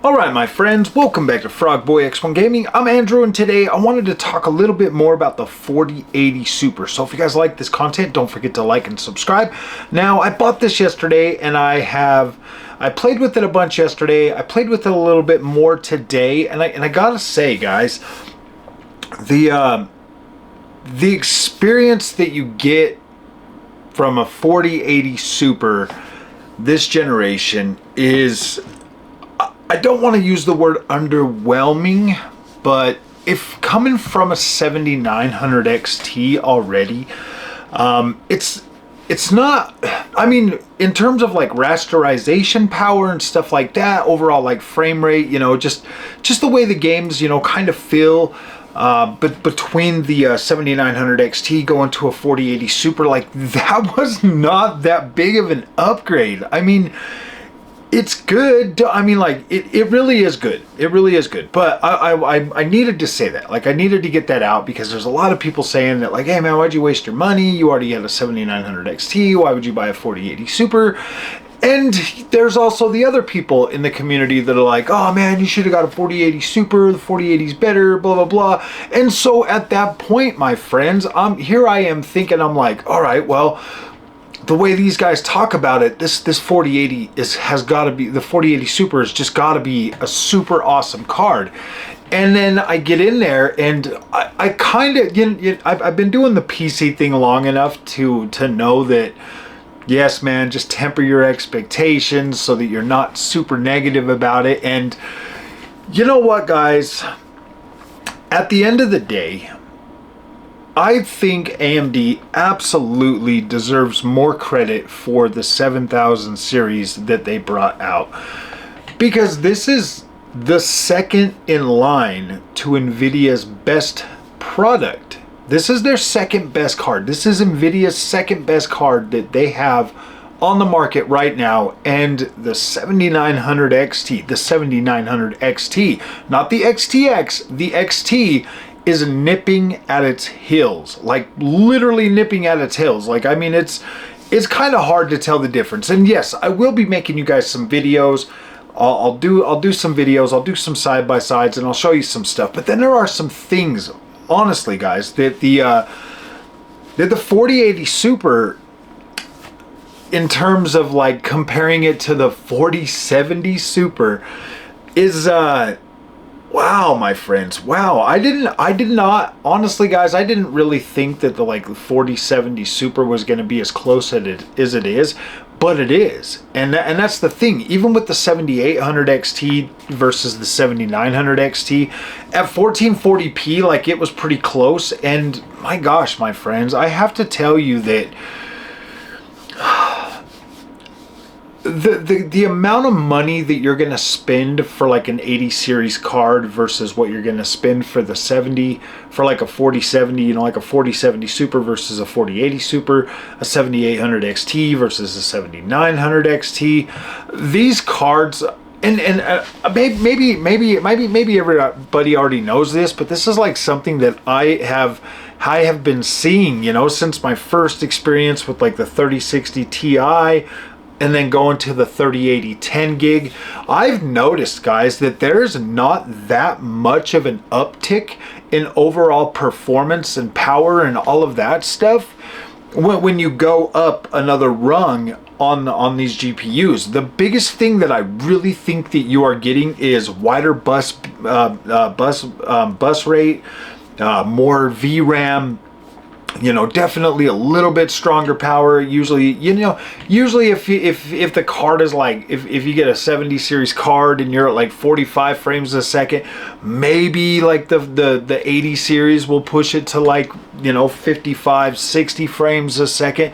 Alright my friends, welcome back to Frogboy X1 Gaming. I'm Andrew and today I wanted to talk a little bit more about the 4080 Super. So if you guys like this content, don't forget to like and subscribe. Now I bought this yesterday and I played with it a bunch yesterday. I played with it a little bit more today and I gotta say guys, the experience that you get from a 4080 Super this generation is, I don't want to use the word underwhelming, but if coming from a 7900 XT already, it's not, I mean, in terms of like rasterization power and stuff like that, overall like frame rate, you know, just the way the games, you know, kind of feel, but between the 7900 XT going to a 4080 Super, like that was not that big of an upgrade. I mean, it's good. I mean, like it really is good. It really is good. But I needed to say that. Like I needed to get that out because there's a lot of people saying that like, hey man, why'd you waste your money? You already had a 7900 XT. Why would you buy a 4080 Super? And there's also the other people in the community that are like, oh man, you should have got a 4080 Super. The 4080 is better, blah, blah, blah. And so at that point, my friends, here I am thinking, I'm like, all right, well, the way these guys talk about it, this 4080 has got to be, the 4080 Super has just got to be a super awesome card. And then I get in there and I kind of, you know, I've been doing the PC thing long enough to know that, yes, man, just temper your expectations so that you're not super negative about it. And you know what, guys? At the end of the day, I think AMD absolutely deserves more credit for the 7000 series that they brought out, because this is the second in line to Nvidia's best product. This is their second best card. This is Nvidia's second best card that they have on the market right now, and the 7900 XT, the 7900 XT, not the XTX, the XT is nipping at its heels, like literally nipping at its heels. Like, I mean, it's kind of hard to tell the difference. And yes, I will be making you guys some videos. I'll do some videos, I'll do some side-by-sides, and I'll show you some stuff. But then there are some things, honestly, guys, that the 4080 Super, in terms of like comparing it to the 4070 Super, is wow, my friends, wow. I did not, honestly guys, I didn't really think that the like 4070 Super was going to be as close as it is, but it is. And that's the thing, even with the 7800 XT versus the 7900 XT, at 1440p, like it was pretty close. And my gosh, my friends, I have to tell you that the amount of money that you're going to spend for like an 80 series card versus what you're going to spend for the 70, for like a 4070, you know, like a 4070 Super versus a 4080 Super, a 7800 XT versus a 7900 XT. These cards, and maybe everybody already knows this, but this is like something that I have been seeing, you know, since my first experience with like the 3060 Ti, and then going to the 3080 10 gig. I've noticed, guys, that there's not that much of an uptick in overall performance and power and all of that stuff when you go up another rung on these GPUs. The biggest thing that I really think that you are getting is wider bus rate, more VRAM, you know, definitely a little bit stronger power. Usually, you know, if the card is like, if you get a 70 series card and you're at like 45 frames a second, maybe like the 80 series will push it to like, you know, 55, 60 frames a second.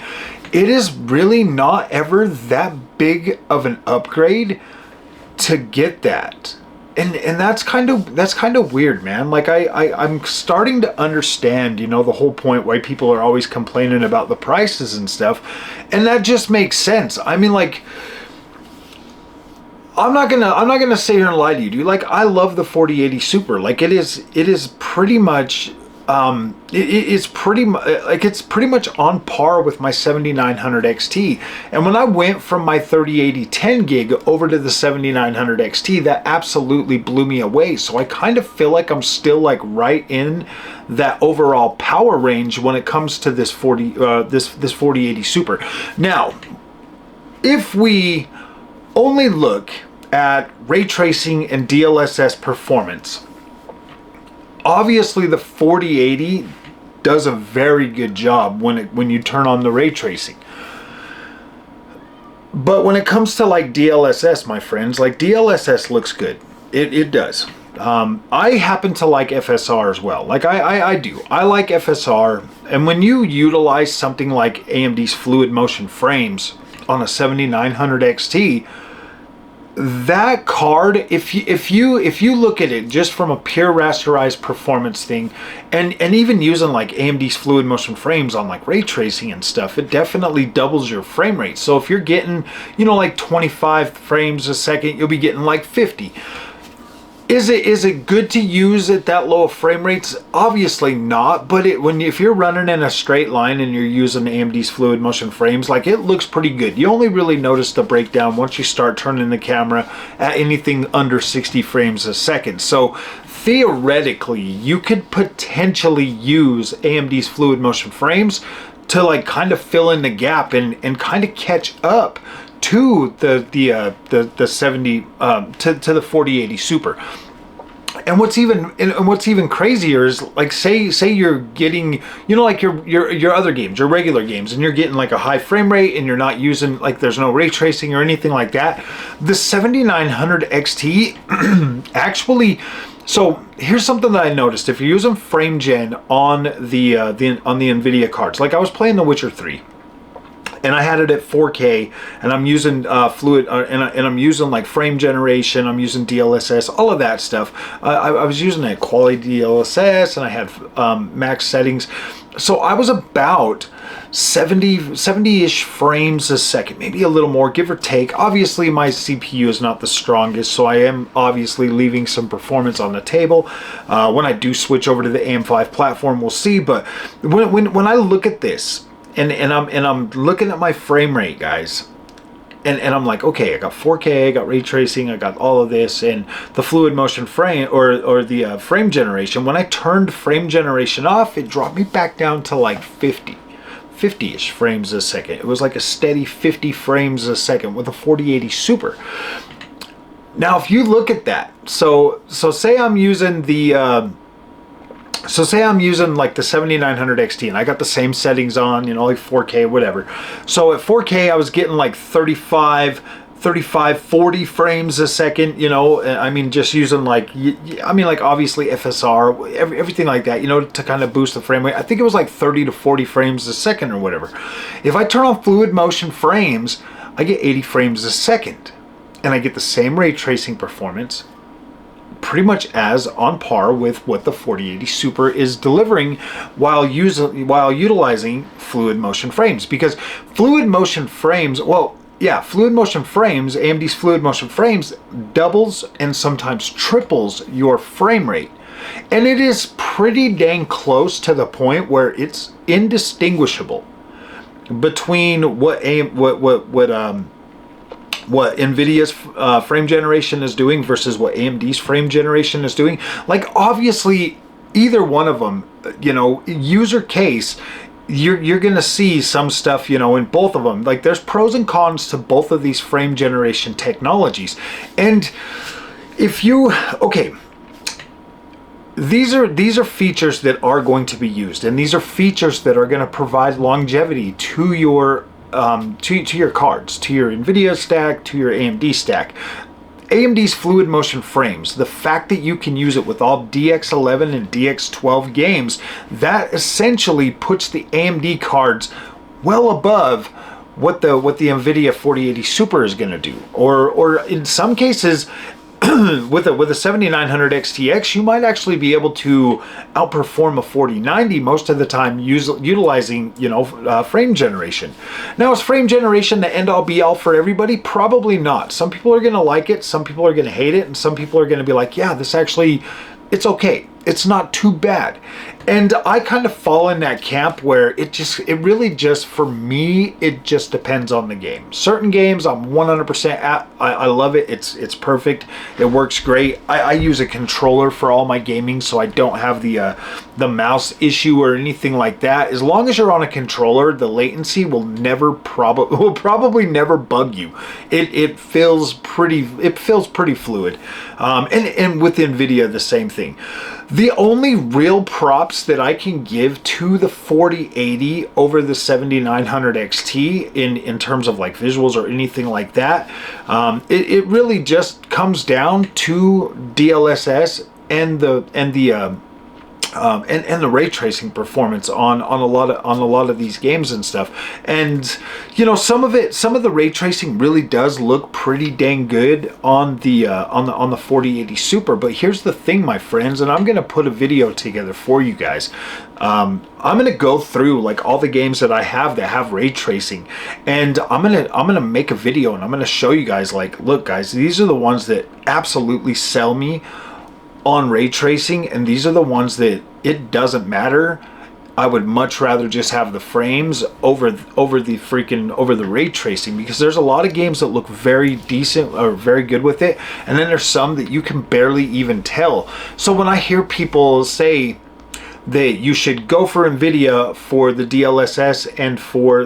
It is really not ever that big of an upgrade to get that. And that's kind of weird, man. Like I'm starting to understand, you know, the whole point why people are always complaining about the prices and stuff, and that just makes sense. I mean, like, I'm not gonna sit here and lie to you, dude. Like, I love the 4080 Super. Like, it is pretty much it's pretty much on par with my 7900 XT. And when I went from my 3080 10 gig over to the 7900 XT, that absolutely blew me away. So I kind of feel like I'm still like right in that overall power range when it comes to this 4080 Super. Now, if we only look at ray tracing and DLSS performance, obviously the 4080 does a very good job when you turn on the ray tracing. But when it comes to like DLSS, my friends, like DLSS looks good. It does. I happen to like FSR as well. Like I do. I like FSR. And when you utilize something like AMD's fluid motion frames on a 7900 XT, that card, if you look at it just from a pure rasterized performance thing, and even using like AMD's fluid motion frames on like ray tracing and stuff, it definitely doubles your frame rate. So if you're getting, you know, like 25 frames a second, you'll be getting like 50. Is it good to use at that low of frame rates? Obviously not, but if you're running in a straight line and you're using AMD's fluid motion frames, like, it looks pretty good. You only really notice the breakdown once you start turning the camera at anything under 60 frames a second. So theoretically, you could potentially use AMD's fluid motion frames to like kind of fill in the gap and kind of catch up to the 4080 Super. And what's even crazier is, like, say you're getting, you know, like your other games, your regular games, and you're getting like a high frame rate and you're not using, like, there's no ray tracing or anything like that. The 7900 XT actually, so here's something that I noticed. If you're using frame gen on the Nvidia cards, like I was playing The Witcher 3, and I had it at 4K, and I'm using fluid, and I'm using like frame generation, I'm using DLSS, all of that stuff. I was using a quality DLSS, and I had max settings. So I was about 70-ish frames a second, maybe a little more, give or take. Obviously, my CPU is not the strongest, so I am obviously leaving some performance on the table. When I do switch over to the AM5 platform, we'll see. But when I look at this, and I'm looking at my frame rate, guys, and I'm like, okay, I got 4K, I got ray tracing, I got all of this, and the fluid motion frame or the frame generation. When I turned frame generation off, it dropped me back down to like 50-ish frames a second. It was like a steady 50 frames a second with a 4080 Super. Now, if you look at that, so say I'm using the say I'm using like the 7900 XT, and I got the same settings on, you know, like 4K, whatever. So at 4K, I was getting like 35, 40 frames a second, you know. I mean, just using like, I mean, like obviously FSR, everything like that, you know, to kind of boost the frame rate. I think it was like 30 to 40 frames a second or whatever. If I turn on fluid motion frames, I get 80 frames a second, and I get the same ray tracing performance, pretty much as on par with what the 4080 Super is delivering while utilizing fluid motion frames. Because fluid motion frames, well, yeah, fluid motion frames, AMD's fluid motion frames doubles and sometimes triples your frame rate. And it is pretty dang close to the point where it's indistinguishable between what Nvidia's frame generation is doing versus what AMD's frame generation is doing. Like, obviously, either one of them, you know, user case, you're gonna see some stuff, you know, in both of them. Like, there's pros and cons to both of these frame generation technologies. And if you, okay, these are features that are going to be used, and these are features that are going to provide longevity to your to your cards, to your Nvidia stack, to your AMD stack. AMD's fluid motion frames, the fact that you can use it with all DX11 and DX12 games, that essentially puts the AMD cards well above what the Nvidia 4080 Super is going to do, or in some cases, with a 7900 XTX, you might actually be able to outperform a 4090 most of the time, utilizing, you know, frame generation. Now, is frame generation the end-all be-all for everybody? Probably not. Some people are going to like it, some people are going to hate it, and some people are going to be like, yeah, this actually, it's okay. it's not too bad. And I kind of fall in that camp where it really just, for me, it just depends on the game. Certain games I'm 100% at, I love it, it's perfect, it works great. I use a controller for all my gaming, so I don't have the mouse issue or anything like that. As long as you're on a controller, the latency will probably never bug you. It feels pretty fluid. And with Nvidia, the same thing. The only real props that I can give to the 4080 over the 7900 XT in terms of like visuals or anything like that, it really just comes down to DLSS and the ray tracing performance on a lot of these games and stuff. And you know, some of the ray tracing really does look pretty dang good on the 4080 Super. But here's the thing, my friends, and I'm gonna put a video together for you guys. I'm gonna go through like all the games that I have that have ray tracing, and I'm gonna make a video and I'm gonna show you guys, like, look guys, these are the ones that absolutely sell me on ray tracing, and these are the ones that it doesn't matter. I would much rather just have the frames over the ray tracing, because there's a lot of games that look very decent or very good with it, and then there's some that you can barely even tell. So when I hear people say that you should go for Nvidia for the DLSS and for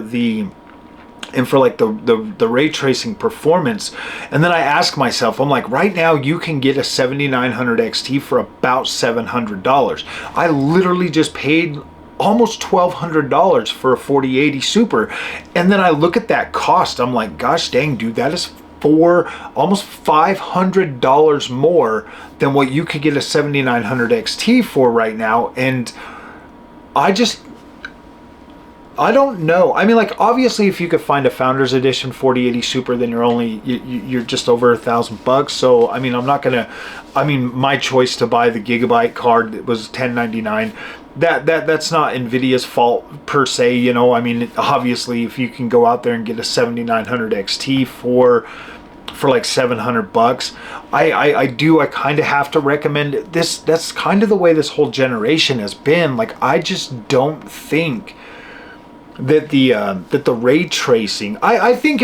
like the ray tracing performance, and then I ask myself, I'm like, right now you can get a 7900 XT for about $700. I literally just paid almost $1,200 for a 4080 Super, and then I look at that cost, I'm like, gosh dang dude, that is almost $500 more than what you could get a 7900 XT for right now. And I don't know. I mean, like, obviously if you could find a Founders Edition 4080 Super, then you're just over $1,000. So I mean, my choice to buy the Gigabyte card that was $1099. That's not Nvidia's fault per se, you know. I mean, obviously if you can go out there and get a 7900 XT for like $700, I kind of have to recommend this. That's kind of the way this whole generation has been. Like, I just don't think that the ray tracing, I think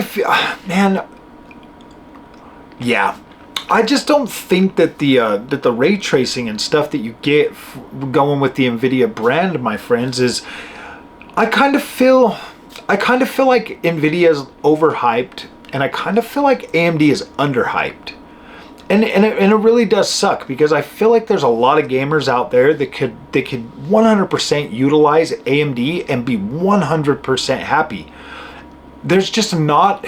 I just don't think that the ray tracing and stuff that you get going with the Nvidia brand, my friends, is, I kind of feel like Nvidia is overhyped, and I kind of feel like AMD is underhyped. And it really does suck, because I feel like there's a lot of gamers out there that could 100% utilize AMD and be 100% happy. There's just not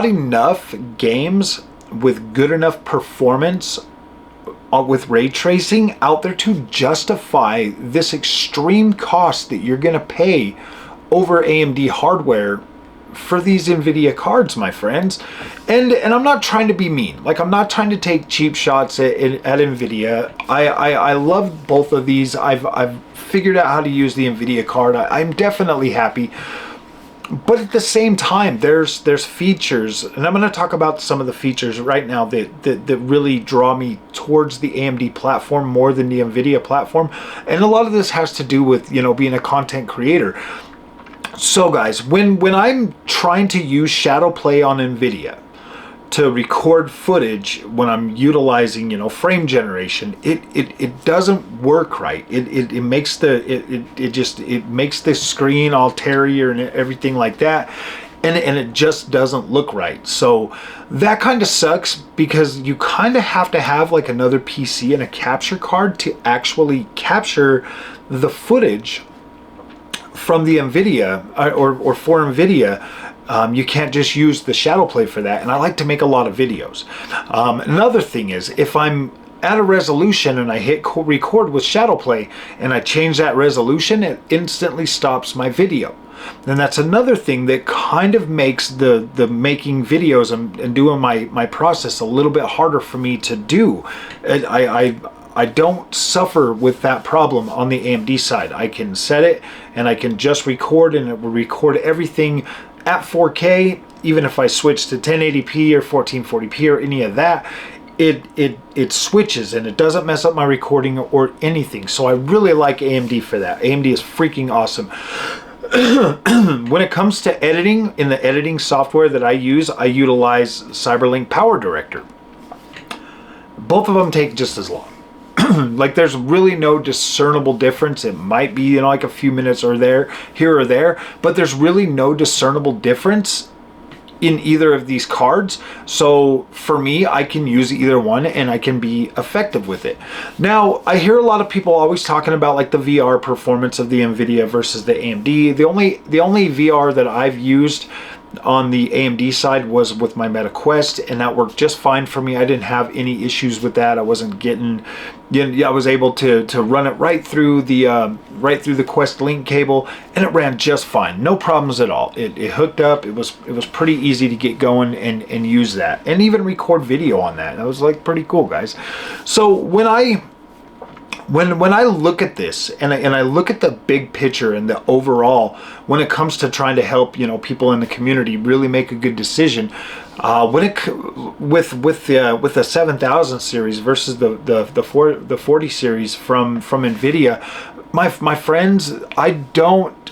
enough games with good enough performance with ray tracing out there to justify this extreme cost that you're gonna pay over AMD hardware for these Nvidia cards, my friends. And I'm not trying to be mean. Like, I'm not trying to take cheap shots at Nvidia. I love both of these. I've figured out how to use the Nvidia card. I'm definitely happy. But at the same time, there's features, and I'm going to talk about some of the features right now that really draw me towards the AMD platform more than the Nvidia platform. And a lot of this has to do with, you know, being a content creator. So guys, when I'm trying to use shadow play on Nvidia to record footage, when I'm utilizing, you know, frame generation, it doesn't work right. It makes it makes the screen all teary and everything like that, and it just doesn't look right. So that kind of sucks, because you kind of have to have like another PC and a capture card to actually capture the footage from the Nvidia or for Nvidia. You can't just use the shadow play for that, and I like to make a lot of videos. Another thing is, if I'm at a resolution and I hit record with shadow play and I change that resolution, it instantly stops my video. And that's another thing that kind of makes the making videos and doing my process a little bit harder for me to do. I don't suffer with that problem on the AMD side. I can set it and I can just record, and it will record everything at 4K. Even if I switch to 1080p or 1440p or any of that, it switches and it doesn't mess up my recording or anything. So I really like AMD for that. AMD is freaking awesome. When it comes to editing, in the editing software that I use, I utilize Cyberlink Power Director. Both of them take just as long. Like, there's really no discernible difference. It might be, you know, like a few minutes or there, here or there, but there's really no discernible difference in either of these cards. So for me, I can use either one and I can be effective with it. Now, I hear a lot of people always talking about like the VR performance of the Nvidia versus the AMD. The only VR that I've used on the AMD side was with my Meta Quest, and that worked just fine for me. I didn't have any issues with that. I wasn't getting, I was able to run it right through the Quest Link cable, and it ran just fine. No problems at all. It hooked up. It was pretty easy to get going and use that, and even record video on that. That was like pretty cool, guys. So when I look at this and I look at the big picture and the overall, when it comes to trying to help, you know, people in the community really make a good decision, with the 7000 series versus the 40 series from Nvidia, my friends, I don't.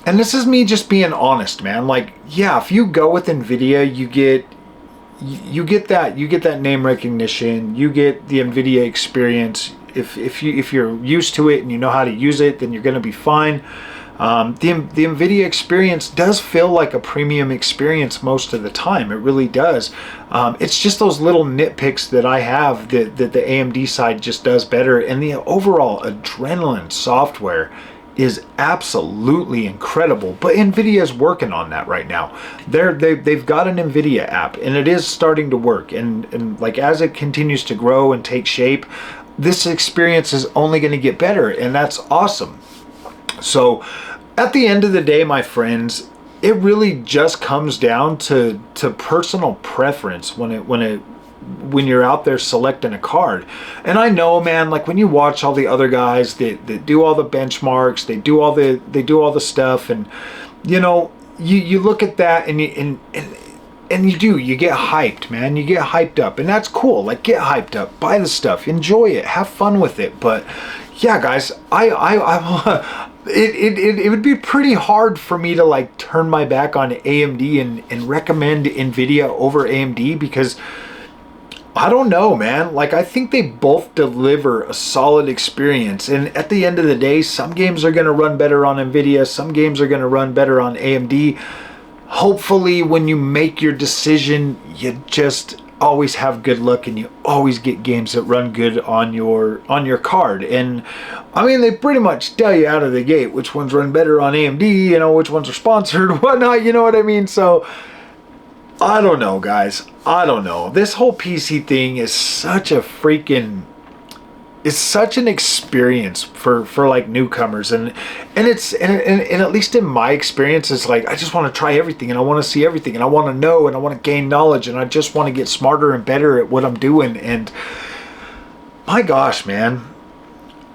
And this is me just being honest, man. Like, yeah, if you go with Nvidia, you get that name recognition, you get the Nvidia experience. If you're used to it and you know how to use it, then you're going to be fine. The Nvidia experience does feel like a premium experience most of the time. It really does. It's just those little nitpicks that I have that the AMD side just does better, and the overall Adrenaline software is absolutely incredible. But Nvidia is working on that right now. They've got an Nvidia app, and it is starting to work. And like, as it continues to grow and take shape, this experience is only going to get better, and that's awesome. So at the end of the day, my friends, it really just comes down to personal preference when you're out there selecting a card. And I know, man, like when you watch all the other guys that do all the benchmarks, they do all the stuff, and you know, you look at that and you get hyped, man. You get hyped up, and that's cool. Like, get hyped up, buy the stuff, enjoy it, have fun with it. But yeah, guys, it would be pretty hard for me to like turn my back on AMD and recommend Nvidia over AMD, because I don't know, man. Like, I think they both deliver a solid experience. And at the end of the day, some games are going to run better on Nvidia. Some games are going to run better on AMD. Hopefully, when you make your decision, you just always have good luck and you always get games that run good on your card. And I mean, they pretty much tell you out of the gate which ones run better on AMD, you know, which ones are sponsored, whatnot, you know what I mean? So I don't know, guys. I don't know. This whole PC thing is such a freaking, it's such an experience for like newcomers, and it's and at least in my experience, it's like I just want to try everything, and I want to see everything, and I want to know, and I want to gain knowledge, and I just want to get smarter and better at what I'm doing. And my gosh, man,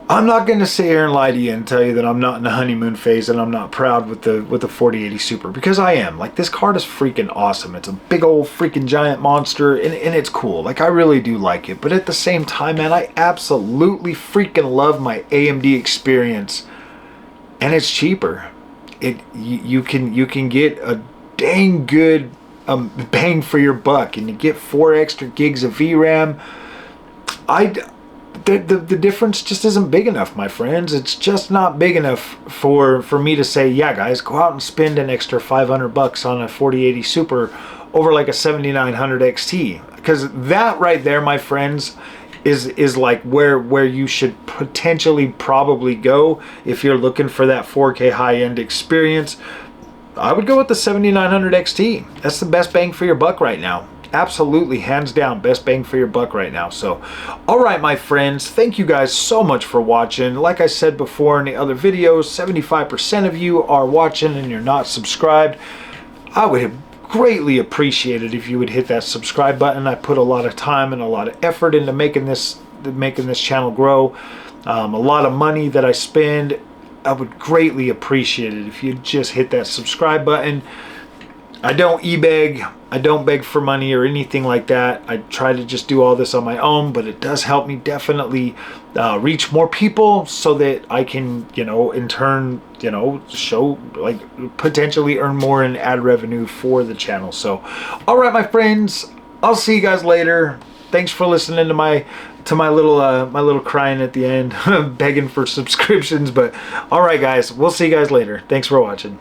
I'm not going to sit here and lie to you and tell you that I'm not in the honeymoon phase and I'm not proud with the 4080 Super, because I am. Like, this card is freaking awesome. It's a big old freaking giant monster, and it's cool. Like, I really do like it. But at the same time, man, I absolutely freaking love my AMD experience, and it's cheaper. You can get a dang good bang for your buck, and you get 4 extra gigs of VRAM. The difference just isn't big enough, my friends. It's just not big enough for me to say, yeah, guys, go out and spend an extra $500 on a 4080 Super over like a 7900 XT. Because that right there, my friends, is like where you should potentially probably go if you're looking for that 4K high-end experience. I would go with the 7900 XT. That's the best bang for your buck right now. Absolutely, hands down, best bang for your buck right now. So, all right, my friends, thank you guys so much for watching. Like I said before in the other videos, 75% of you are watching and you're not subscribed. I would greatly appreciate it if you would hit that subscribe button. I put a lot of time and a lot of effort into making this channel grow. A lot of money that I spend. I would greatly appreciate it if you just hit that subscribe button. I don't e-beg, I don't beg for money or anything like that. I try to just do all this on my own, but it does help me definitely reach more people so that I can, you know, in turn, you know, show, like, potentially earn more in ad revenue for the channel. So, all right, my friends, I'll see you guys later. Thanks for listening to my little crying at the end, begging for subscriptions. But all right, guys, we'll see you guys later. Thanks for watching.